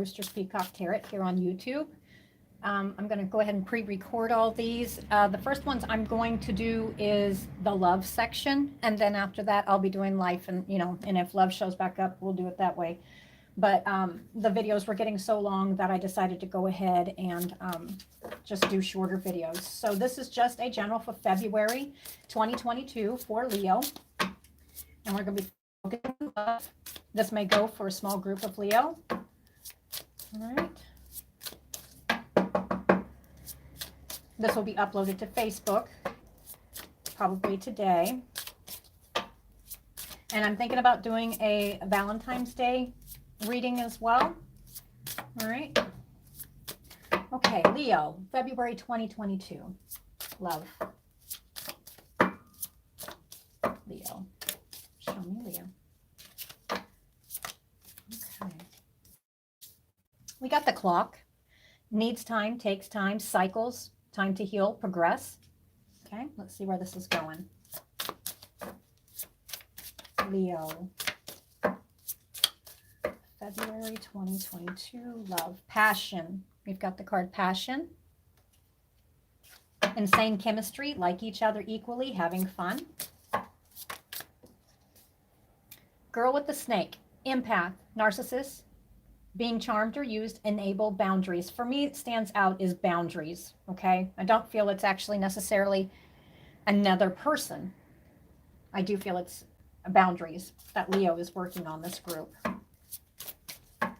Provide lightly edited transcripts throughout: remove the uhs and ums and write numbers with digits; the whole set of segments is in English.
Roosters Peacock Tarot here on YouTube. I'm going to go ahead and pre-record all these. The first ones I'm going to do is the love section, and then after that I'll be doing life, and and if love shows back up, we'll do it that way. But the videos were getting so long that I decided to go ahead and just do shorter videos. So this is just a general for February 2022 for Leo, and we're going to be focusing on love. This may go for a small group of Leo. All right. This will be uploaded to Facebook probably today. And I'm thinking about doing a Valentine's Day reading as well. All right. Okay, Leo, February 2022. Love. Leo. Show me Leo. Okay. We got the clock. Needs time, takes time, cycles. Time to heal, progress. Okay, let's see where this is going. Leo. February 2022. Love. Passion. We've got the card Passion. Insane chemistry. Like each other equally. Having fun. Girl with the snake. Empath. Narcissist. Being charmed or used, enable boundaries. For me, it stands out is boundaries, okay? I don't feel it's actually necessarily another person. I do feel it's boundaries that Leo is working on, this group. And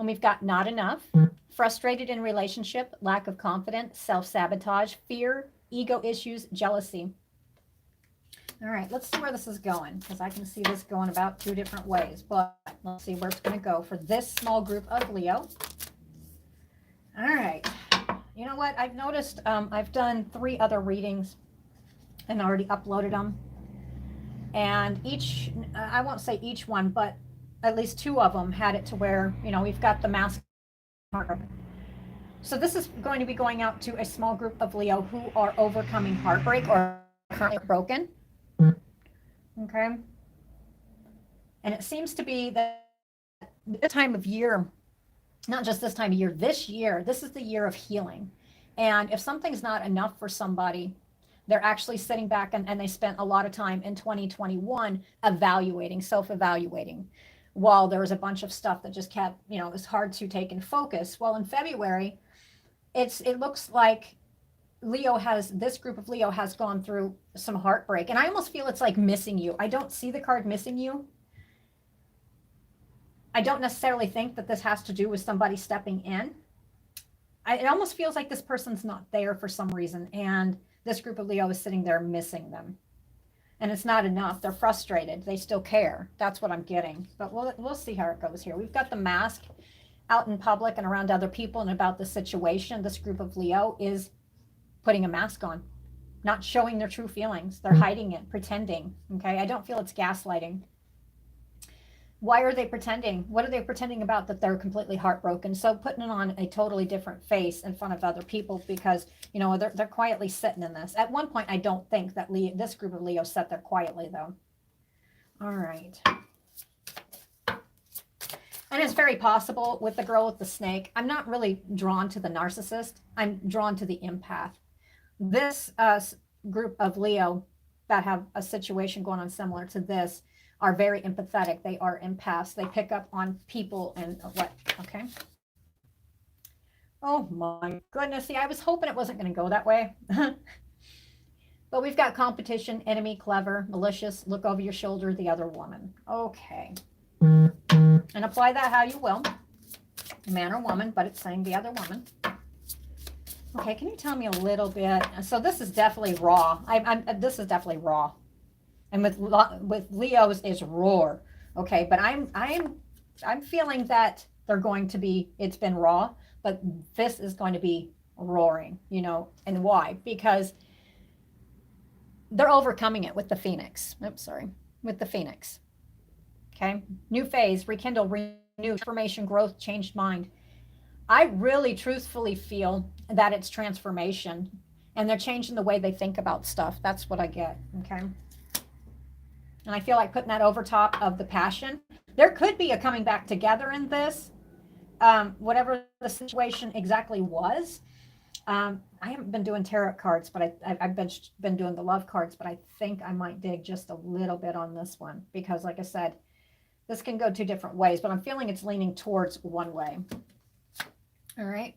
we've got not enough, frustrated in relationship, lack of confidence, self-sabotage, fear, ego issues, jealousy. All right, let's see where this is going, because I can see this going about 2 different ways, but let's see where it's going to go for this small group of Leo. All right, you know what? I've noticed I've done 3 other readings and already uploaded them. And each, I won't say each one, but at least 2 of them had it to where, we've got the mask. So this is going to be going out to a small group of Leo who are overcoming heartbreak or currently broken. Okay. And it seems to be that this time of year, not just this time of year, this year, this is the year of healing. And if something's not enough for somebody, they're actually sitting back and they spent a lot of time in 2021 evaluating, self-evaluating, while there was a bunch of stuff that just kept, it was hard to take in focus. Well, in February, it looks like this group of Leo has gone through some heartbreak. And I almost feel it's like missing you. I don't see the card missing you. I don't necessarily think that this has to do with somebody stepping in. It almost feels like this person's not there for some reason. And this group of Leo is sitting there missing them. And it's not enough. They're frustrated. They still care. That's what I'm getting. But we'll see how it goes here. We've got the mask out in public and around other people and about the situation. This group of Leo is putting a mask on, not showing their true feelings. They're hiding it, pretending. Okay, I don't feel it's gaslighting. Why are they pretending? What are they pretending about? That they're completely heartbroken. So putting it on a totally different face in front of other people because, they're quietly sitting in this. At one point, I don't think that this group of Leo sat there quietly, though. All right. And it's very possible with the girl with the snake. I'm not really drawn to the narcissist. I'm drawn to the empath. This group of Leo that have a situation going on similar to this are very empathetic. They are empaths. They pick up on people and what, okay? Oh my goodness. See, I was hoping it wasn't going to go that way. But we've got competition, enemy, clever, malicious, look over your shoulder, the other woman. Okay. And apply that how you will. Man or woman, but it's saying the other woman. Okay, can you tell me a little bit? So this is definitely raw. This is definitely raw. And with Leo's is roar. Okay, but I'm feeling that they're going to be, it's been raw, but this is going to be roaring, and why? Because they're overcoming it with the Phoenix. Oops, sorry. With the Phoenix. Okay, new phase, rekindle, renew, transformation, growth, changed mind. I really truthfully feel that it's transformation and they're changing the way they think about stuff. That's what I get. Okay. And I feel like putting that over top of the passion. There could be a coming back together in this, whatever the situation exactly was. I haven't been doing tarot cards, but I've been doing the love cards, but I think I might dig just a little bit on this one because, like I said, this can go two different ways, but I'm feeling it's leaning towards one way. All right.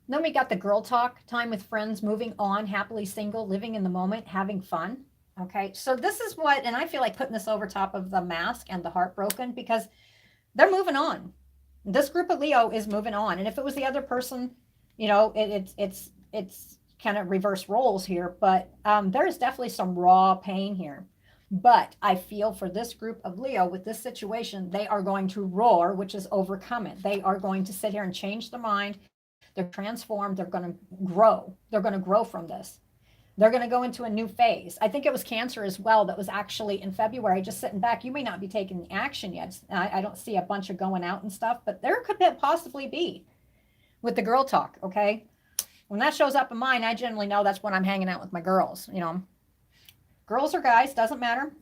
Then we got the girl talk, time with friends, moving on, happily single, living in the moment, having fun. Okay. So this is what, and I feel like putting this over top of the mask and the heartbroken because they're moving on. This group of Leo is moving on. And if it was the other person, you know, it's kind of reverse roles here, but there is definitely some raw pain here. But I feel for this group of Leo with this situation, they are going to roar, which is overcome it. They are going to sit here and change their mind. They're transformed. They're going to grow. They're going to grow from this. They're going to go into a new phase. I think it was Cancer as well that was actually in February, just sitting back. You may not be taking action yet. I don't see a bunch of going out and stuff, but there could possibly be with the girl talk, okay? When that shows up in mine, I generally know that's when I'm hanging out with my girls, you know. Girls or guys, doesn't matter.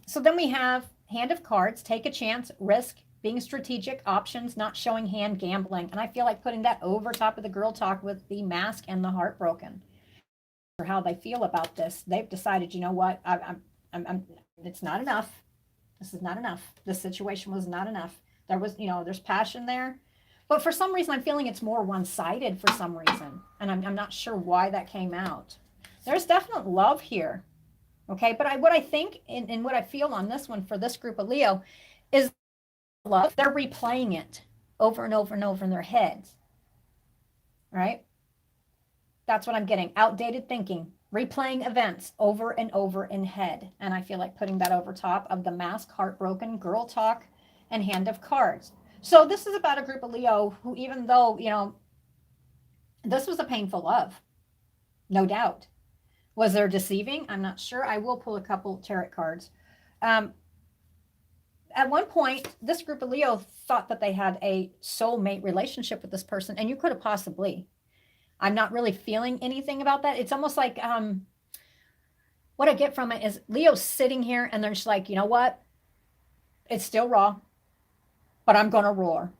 So then we have hand of cards, take a chance, risk, being strategic, options, not showing hand, gambling. And I feel like putting that over top of the girl talk with the mask and the heartbroken. Or how they feel about this. They've decided, you know what, it's not enough. This is not enough. This situation was not enough. There was, you know, there's passion there. But for some reason, I'm feeling it's more one-sided for some reason. And I'm not sure why that came out. There's definite love here. Okay, but what I think and what I feel on this one for this group of Leo is love. They're replaying it over and over and over in their heads. Right? That's what I'm getting. Outdated thinking, replaying events over and over in head. And I feel like putting that over top of the mask, heartbroken, girl talk, and hand of cards. So this is about a group of Leo who, even though, you know, this was a painful love, no doubt. Was there deceiving? I'm not sure. I will pull a couple tarot cards. At one point, this group of Leo thought that they had a soulmate relationship with this person, and you could have possibly. I'm not really feeling anything about that. It's almost like what I get from it is Leo's sitting here, and they're just like, you know what? It's still raw, but I'm going to roar.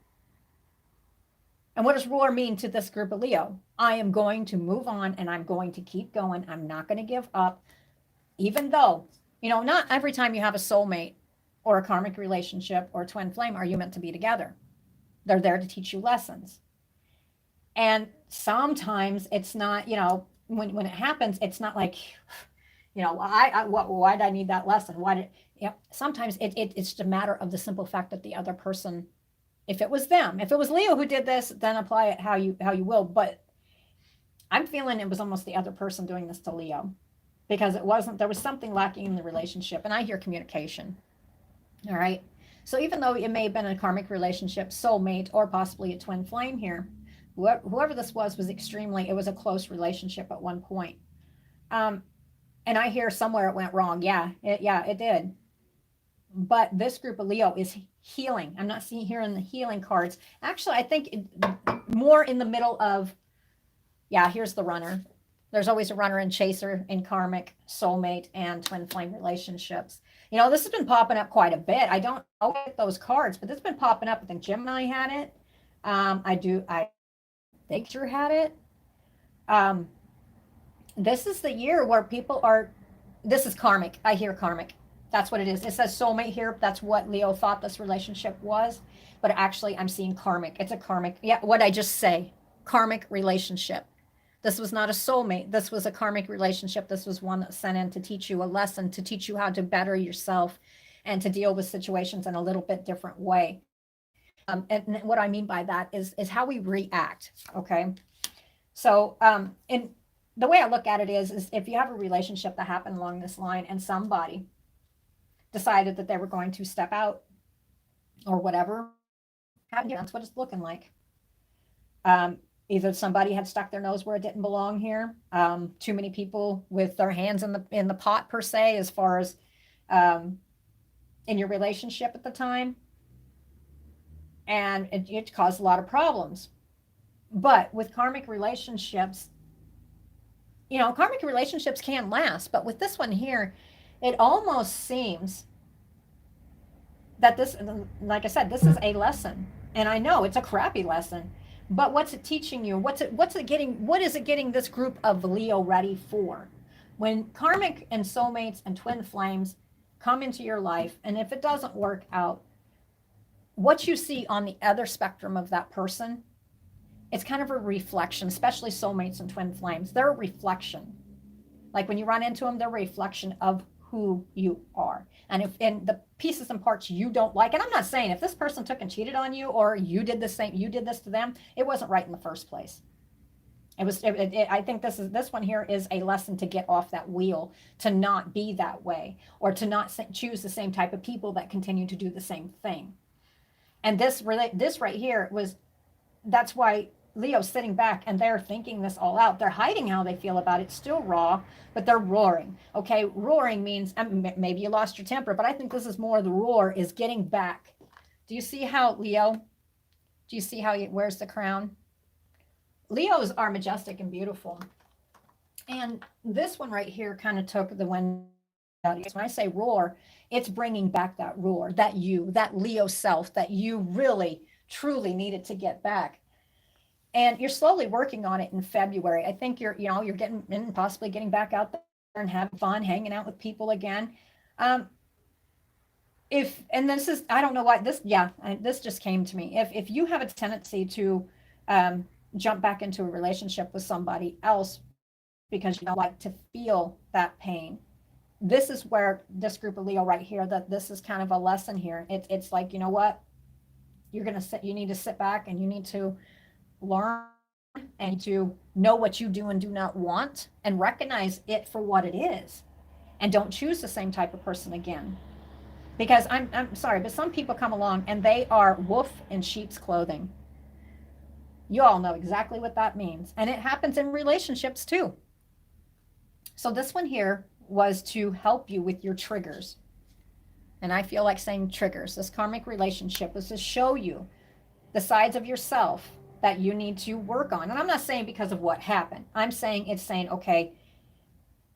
And what does roar mean to this group of Leo? I am going to move on and I'm going to keep going. I'm not going to give up, even though, you know, not every time you have a soulmate or a karmic relationship or twin flame are you meant to be together. They're there to teach you lessons. And sometimes it's not, you know, when it happens, it's not like, you know, why did I need that lesson? Sometimes it's just a matter of the simple fact that the other person, if it was them, if it was Leo who did this, then apply it how you will. But I'm feeling it was almost the other person doing this to Leo because there was something lacking in the relationship. And I hear communication. All right. So even though it may have been a karmic relationship, soulmate, or possibly a twin flame here, whoever this was it was a close relationship at one point. And I hear somewhere it went wrong. Yeah, it did. But this group of Leo is healing. I'm not seeing here in the healing cards. Actually, I think more in the middle of, yeah, here's the runner. There's always a runner and chaser in karmic, soulmate, and twin flame relationships. You know, this has been popping up quite a bit. I don't get those cards, but this has been popping up. I think Gemini had it. I think Drew had it. This is the year where this is karmic. I hear karmic. That's what it is. It says soulmate here. That's what Leo thought this relationship was. But actually, I'm seeing karmic. It's a karmic. Yeah, what I just say. Karmic relationship. This was not a soulmate. This was a karmic relationship. This was one that's sent in to teach you a lesson, to teach you how to better yourself and to deal with situations in a little bit different way. And what I mean by that is how we react, okay? So, and the way I look at it is if you have a relationship that happened along this line and somebody decided that they were going to step out or whatever, that's what it's looking like. Either somebody had stuck their nose where it didn't belong here. Too many people with their hands in the pot per se, as far as in your relationship at the time. And it caused a lot of problems. But with karmic relationships, you know, karmic relationships can last. But with this one here, It almost seems that this, like I said, this is a lesson. And I know it's a crappy lesson, but what's it teaching you? What is it getting this group of Leo ready for? When karmic and soulmates and twin flames come into your life, and if it doesn't work out, what you see on the other spectrum of that person, it's kind of a reflection, especially soulmates and twin flames. They're a reflection. Like when you run into them, they're a reflection of who you are. And if in the pieces and parts you don't like, and I'm not saying if this person took and cheated on you or you did the same, you did this to them, it wasn't right in the first place. I think this one here is a lesson to get off that wheel, to not be that way, or to not choose the same type of people that continue to do the same thing. And this right here was, that's why Leo's sitting back and they're thinking this all out. They're hiding how they feel about it, still raw, but they're roaring. Okay, roaring means maybe you lost your temper, but I think this is more the roar is getting back. Do you see how Leo? Do you see how he wears the crown? Leos are majestic and beautiful. And this one right here kind of took the wind out. When I say roar, it's bringing back that roar, that Leo self that you really, truly needed to get back. And you're slowly working on it in February. I think you're getting and possibly getting back out there and having fun, hanging out with people again. And this is, I don't know why this just came to me. If you have a tendency to jump back into a relationship with somebody else because you don't like to feel that pain, this is where this group of Leo right here, that this is kind of a lesson here. It's like, you know what, you need to sit back and you need to learn and to know what you do and do not want and recognize it for what it is, and don't choose the same type of person again. Because I'm sorry, but some people come along and they are wolf in sheep's clothing. You all know exactly what that means. And it happens in relationships too. So this one here was to help you with your triggers. And I feel like saying triggers. This karmic relationship was to show you the sides of yourself that you need to work on. And I'm not saying because of what happened. I'm saying it's saying, okay,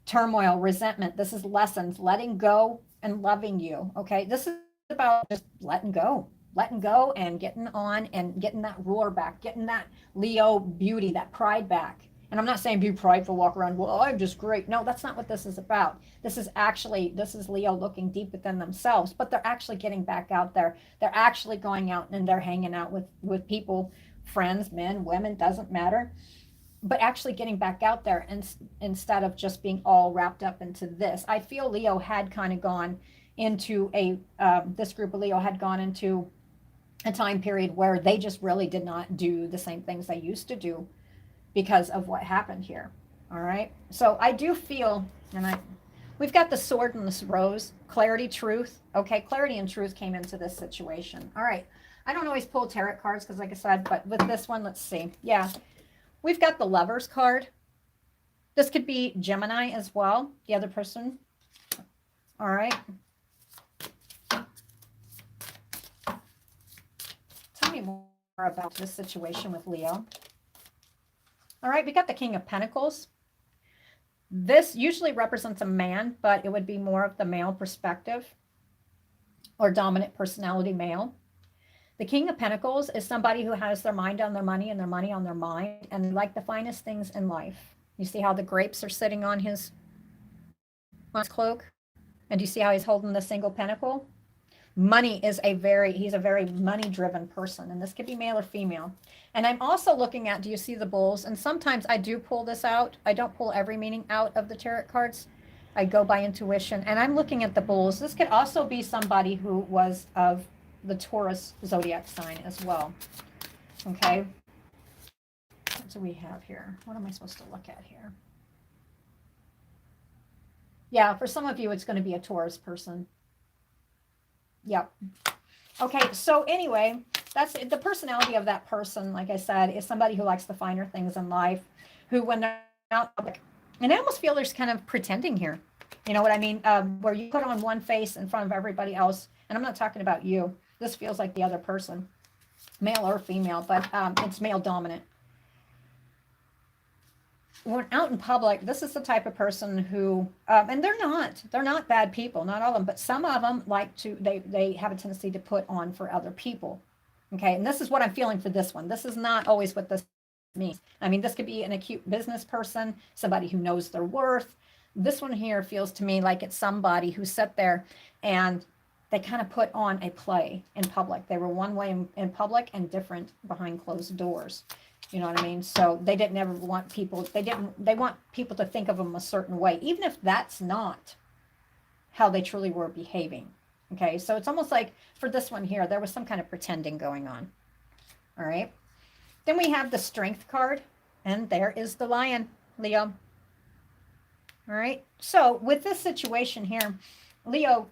turmoil, resentment, this is lessons, letting go and loving you. Okay, this is about just letting go and getting on and getting that roar back, getting that Leo beauty, that pride back. And I'm not saying be prideful, walk around, well, I'm just great. No, that's not what this is about. This is Leo looking deep within themselves, but they're actually getting back out there. They're actually going out and they're hanging out with people, friends, men, women, doesn't matter, but actually getting back out there, and instead of just being all wrapped up into this. I feel Leo had kind of gone into this group of Leo had gone into a time period where they just really did not do the same things they used to do because of what happened here. All right. So I do feel, and we've got the sword and this rose, clarity, truth. Okay. Clarity and truth came into this situation. All right. I don't always pull tarot cards because, like I said, but with this one, let's see. Yeah. We've got the Lovers card. This could be Gemini as well, the other person. All right. Tell me more about this situation with Leo. All right, we got the King of Pentacles. This usually represents a man, but it would be more of the male perspective or dominant personality male. The King of Pentacles is somebody who has their mind on their money and their money on their mind, and they like the finest things in life. You see how the grapes are sitting on his cloak? And do you see how he's holding the single pentacle? Money is he's a very money-driven person, and this could be male or female. And I'm also looking at, do you see the bulls? And sometimes I do pull this out. I don't pull every meaning out of the tarot cards. I go by intuition, and I'm looking at the bulls. This could also be somebody who was of the Taurus zodiac sign as well. Okay. What do we have here? What am I supposed to look at here? Yeah, for some of you, it's going to be a Taurus person. Yep. Okay, so anyway, that's the personality of that person, like I said, is somebody who likes the finer things in life, who when they're out public, and I almost feel there's kind of pretending here. You know what I mean? Where you put on one face in front of everybody else, and I'm not talking about you. This feels like the other person, male or female, but it's male dominant. when out in public, this is the type of person who, and they're not bad people, not all of them, but some of them like to, they have a tendency to put on for other people. Okay. And this is what I'm feeling for this one. This is not always what this means. I mean, this could be an acute business person, somebody who knows their worth. This one here feels to me like it's somebody who sat there and they kind of put on a play in public. They were one way in public and different behind closed doors. You know what I mean? So they didn't ever want people, they want people to think of them a certain way, even if that's not how they truly were behaving. Okay. So it's almost like for this one here, there was some kind of pretending going on. All right. Then we have the Strength card, and there is the Lion, Leo. All right. So with this situation here, Leo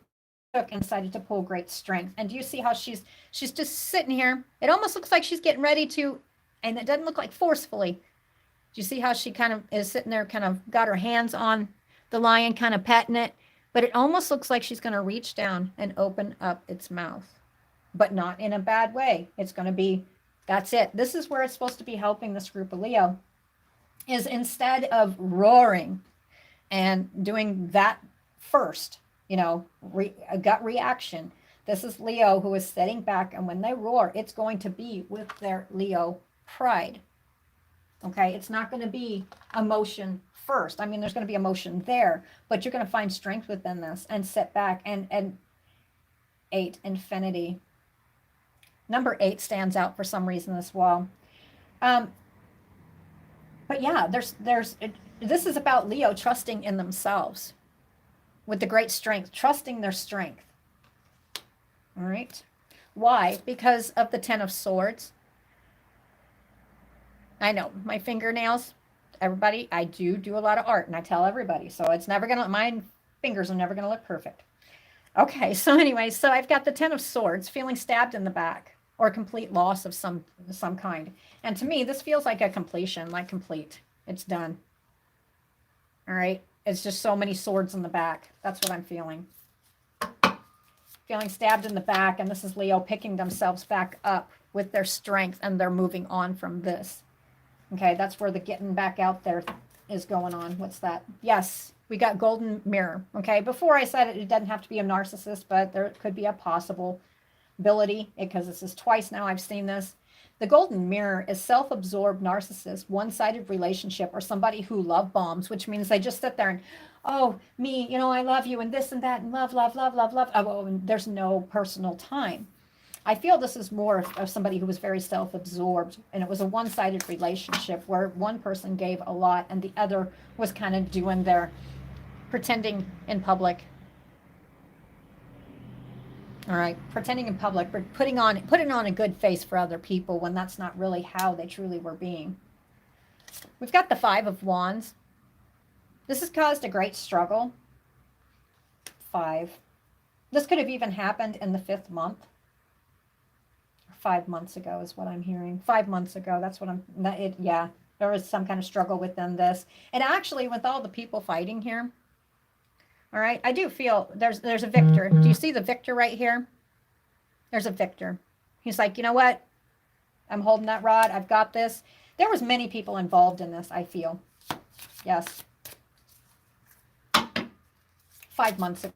took and decided to pull great strength. And do you see how she's just sitting here? It almost looks like she's getting ready to, and it doesn't look like forcefully. Do you see how she kind of is sitting there, kind of got her hands on the lion, kind of petting it? But it almost looks like she's going to reach down and open up its mouth, but not in a bad way. It's going to be, that's it. This is where it's supposed to be helping this group of Leo, is instead of roaring and doing that first, you know, a gut reaction. This is Leo who is sitting back, and when they roar, it's going to be with their Leo pride. Okay, it's not going to be emotion first. I mean, there's going to be emotion there, but you're going to find strength within this and sit back. And 8, infinity. Number 8 stands out for some reason as well. But yeah, this is about Leo trusting in themselves with the great strength, trusting their strength. All right. Why? Because of the 10 of Swords. I know my fingernails, everybody, I do a lot of art, and I tell everybody, so it's never going to, my fingers are never going to look perfect. Okay. So anyway, so I've got the 10 of Swords, feeling stabbed in the back, or complete loss of some kind. And to me, this feels like a completion, like complete. It's done. All right. It's just so many swords in the back. That's what I'm feeling. Feeling stabbed in the back, and this is Leo picking themselves back up with their strength, and they're moving on from this. Okay, that's where the getting back out there is going on. What's that? Yes, we got golden mirror. Okay, before I said it doesn't have to be a narcissist, but there could be a possibility, because this is twice now I've seen this. The golden mirror is self-absorbed narcissist, one-sided relationship, or somebody who love bombs, which means they just sit there and, oh, me, you know, I love you, and this and that, and love, love, love, love, love. Oh, and there's no personal time. I feel this is more of somebody who was very self-absorbed, and it was a one-sided relationship where one person gave a lot and the other was kind of doing their pretending in public. All right, pretending in public, but putting on a good face for other people when that's not really how they truly were being. We've got the 5 of Wands. This has caused a great struggle. 5. This could have even happened in the 5th month. 5 months ago is what I'm hearing. 5 months ago, that's what yeah, there was some kind of struggle within this. And actually, with all the people fighting here, all right, I do feel there's a victor. Do you see the victor right here? There's a victor. He's like, you know what? I'm holding that rod. I've got this. There was many people involved in this, I feel. Yes. 5 months ago,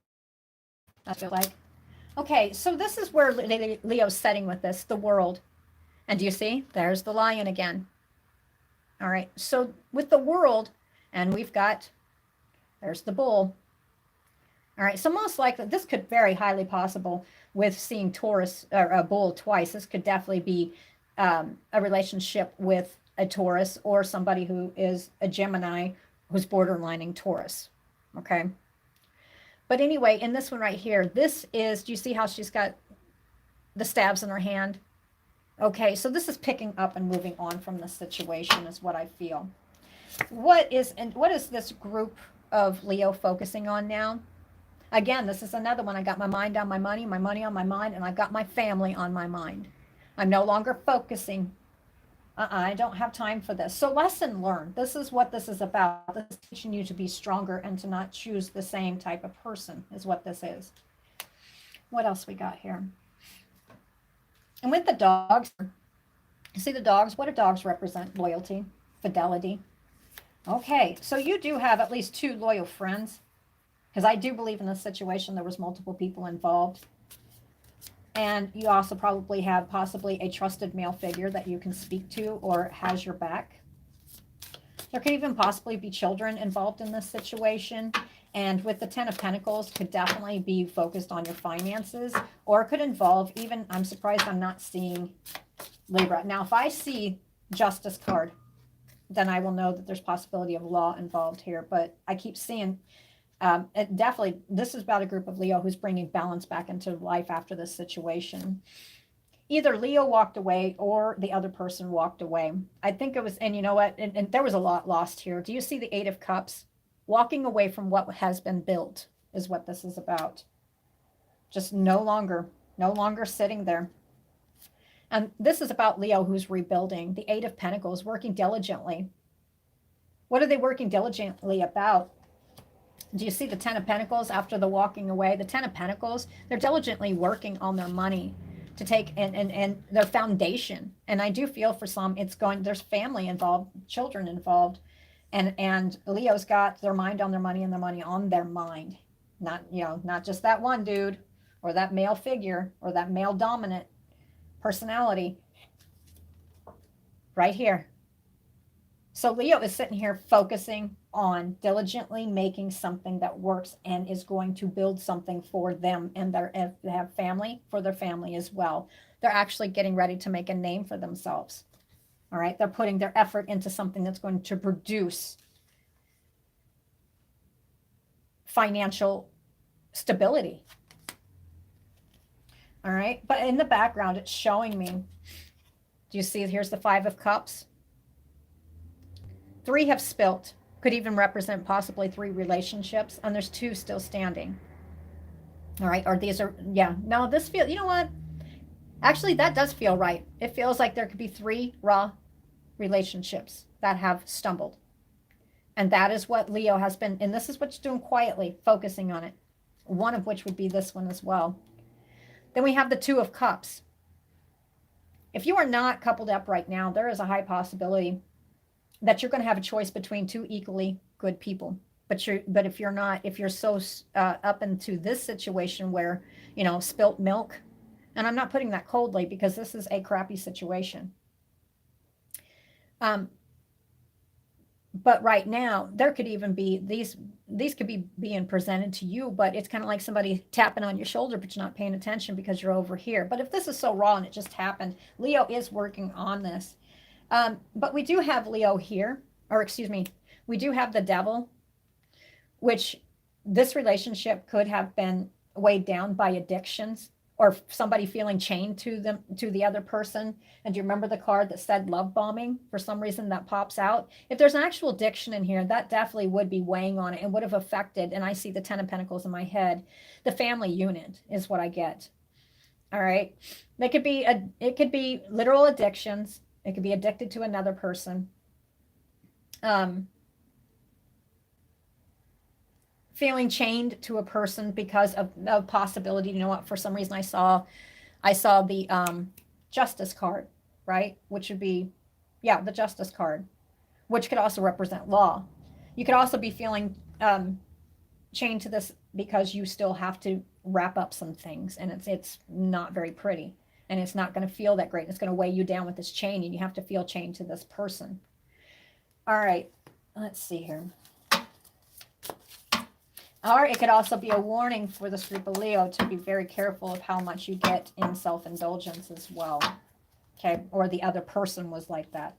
I feel like. Okay, so this is where Leo's setting with this, the world. And do you see? There's the lion again. All right, so with the world, and we've got, there's the bull. All right, so most likely, this could very highly possible with seeing Taurus, or a bull twice. This could definitely be a relationship with a Taurus, or somebody who is a Gemini who's borderlining Taurus. Okay. But anyway, in this one right here, this is, do you see how she's got the stabs in her hand? Okay, so this is picking up and moving on from the situation is what I feel. What is this group of Leo focusing on now? Again, this is another one. I got my mind on my money on my mind, and I've got my family on my mind. I'm no longer focusing. I don't have time for this. So lesson learned. This is what this is about. This is teaching you to be stronger and to not choose the same type of person is what this is. What else we got here? And with the dogs, you see the dogs? What do dogs represent? Loyalty, fidelity. Okay, so you do have at least 2 loyal friends, because I do believe in this situation there was multiple people involved. And you also probably have possibly a trusted male figure that you can speak to or has your back. There could even possibly be children involved in this situation. And with the Ten of Pentacles, could definitely be focused on your finances, or it could involve even, I'm surprised I'm not seeing Libra. Now, if I see Justice card, then I will know that there's possibility of law involved here. But I keep seeing, it definitely, this is about a group of Leo who's bringing balance back into life after this situation. Either Leo walked away or the other person walked away. I think it was, and you know what? And there was a lot lost here. Do you see the Eight of Cups? Walking away from what has been built is what this is about. Just no longer sitting there. And this is about Leo who's rebuilding. The Eight of Pentacles, working diligently. What are they working diligently about? Do you see the Ten of Pentacles after the walking away? The Ten of Pentacles, they're diligently working on their money to take and their foundation. And I do feel for some, it's going, there's family involved, children involved. And Leo's got their mind on their money and their money on their mind. Not, you know, not just that one dude or that male figure or that male dominant personality. Right here. So Leo is sitting here focusing on diligently making something that works and is going to build something for them and if they have family, for their family as well. They're actually getting ready to make a name for themselves. All right. They're putting their effort into something that's going to produce financial stability. All right. But in the background, it's showing me, do you see, here's the Five of Cups. 3 have spilt. Could even represent possibly 3 relationships. And there's 2 still standing. All right. Or these are, yeah. No, this feels, you know what? Actually, that does feel right. It feels like there could be 3 raw relationships that have stumbled. And that is what Leo has been, and this is what you're doing quietly, focusing on it. One of which would be this one as well. Then we have the Two of Cups. If you are not coupled up right now, there is a high possibility that you're going to have a choice between 2 equally good people. But if you're not, if you're so up into this situation where, you know, spilt milk, and I'm not putting that coldly because this is a crappy situation. But right now, there could even be these could be being presented to you, but it's kind of like somebody tapping on your shoulder, but you're not paying attention because you're over here. But if this is so raw and it just happened, Leo is working on this. But we do have Leo here, or excuse me, we do have the Devil, which this relationship could have been weighed down by addictions or somebody feeling chained to them, to the other person. And do you remember the card that said love bombing? For some reason that pops out. If there's an actual addiction in here, that definitely would be weighing on it and would have affected, and I see the Ten of Pentacles in my head, the family unit is what I get. All right. It could be literal addictions. It could be addicted to another person. Feeling chained to a person because of possibility. You know what? For some reason, I saw the Justice card, right? Which would be, yeah, the Justice card, which could also represent law. You could also be feeling chained to this because you still have to wrap up some things, and it's not very pretty, and it's not going to feel that great. It's going to weigh you down with this chain, and you have to feel chained to this person. All right, let's see here. Or it could also be a warning for this group of Leo to be very careful of how much you get in self-indulgence as well. Okay, or the other person was like that.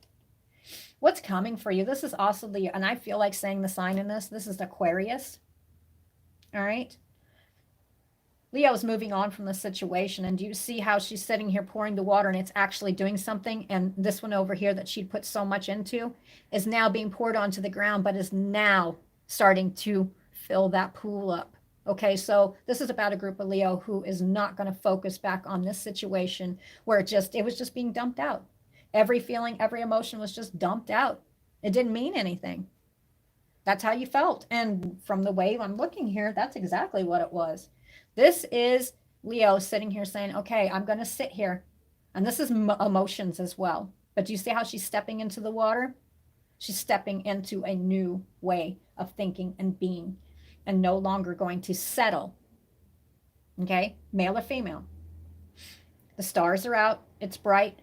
What's coming for you? This is also Leo, and I feel like saying the sign in this. This is Aquarius. All right. Leo's moving on from the situation, and do you see how she's sitting here pouring the water and it's actually doing something? And this one over here that she'd put so much into is now being poured onto the ground, but is now starting to fill that pool up. Okay, so this is about a group of Leo who is not going to focus back on this situation where it was just being dumped out. Every feeling, every emotion was just dumped out. It didn't mean anything. That's how you felt. And from the way I'm looking here, that's exactly what it was. This is Leo sitting here saying, okay, I'm going to sit here. And this is emotions as well. But do you see how she's stepping into the water? She's stepping into a new way of thinking and being, and no longer going to settle. Okay, male or female. The stars are out. It's bright.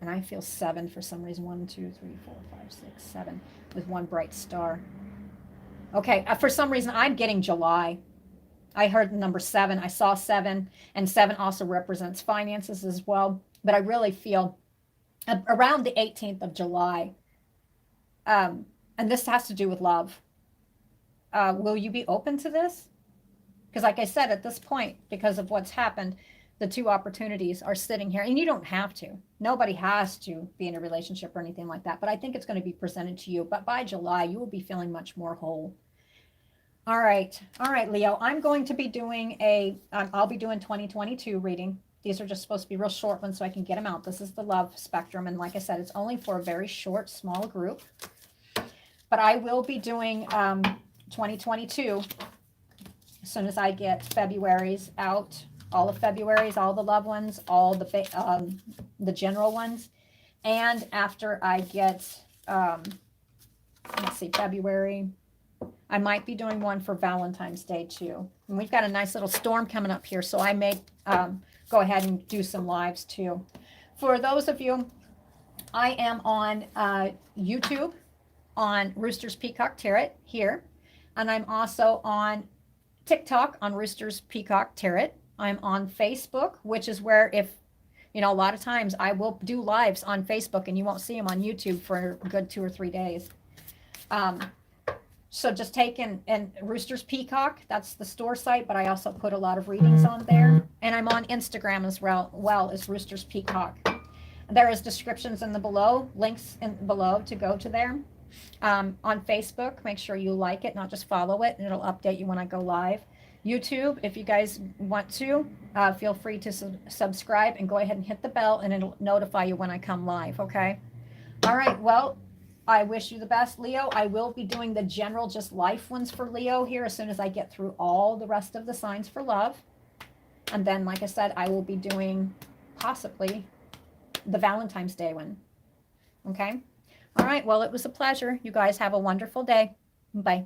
And I feel 7 for some reason. 1, 2, 3, 4, 5, 6, 7 with one bright star. Okay, for some reason I'm getting July. I heard the number 7. I saw 7, and 7 also represents finances as well. But I really feel around the 18th of July, and this has to do with love. Will you be open to this? Because like I said, at this point, because of what's happened, the two opportunities are sitting here, and you don't have to. Nobody has to be in a relationship or anything like that, but I think it's going to be presented to you. But by July, you will be feeling much more whole. All right, Leo, I'm going to be doing I'll be doing 2022 reading. These are just supposed to be real short ones so I can get them out. This is the love spectrum, and like I said, it's only for a very short, small group. But I will be doing 2022 as soon as I get February's out. All of February's, all the love ones, all the general ones. And after I get, let's see, February, I might be doing one for Valentine's Day too. And we've got a nice little storm coming up here, so I may go ahead and do some lives too. For those of you, I am on YouTube on Roosters Peacock Tarot here. And I'm also on TikTok on Roosters Peacock Tarot. I'm on Facebook, which is where if, you know, a lot of times I will do lives on Facebook and you won't see them on YouTube for a good 2 or 3 days. So just take and Roosters Peacock, that's the store site, but I also put a lot of readings on there. And I'm on Instagram as well as Roosters Peacock. There is descriptions in the below, links in below to go to there. On Facebook, make sure you like it, not just follow it, and it'll update you when I go live. YouTube, if you guys want to, feel free to subscribe and go ahead and hit the bell, and it'll notify you when I come live, okay? All right, well, I wish you the best, Leo. I will be doing the general just life ones for Leo here as soon as I get through all the rest of the signs for love. And then, like I said, I will be doing possibly the Valentine's Day one, okay? All right, well, it was a pleasure. You guys have a wonderful day. Bye.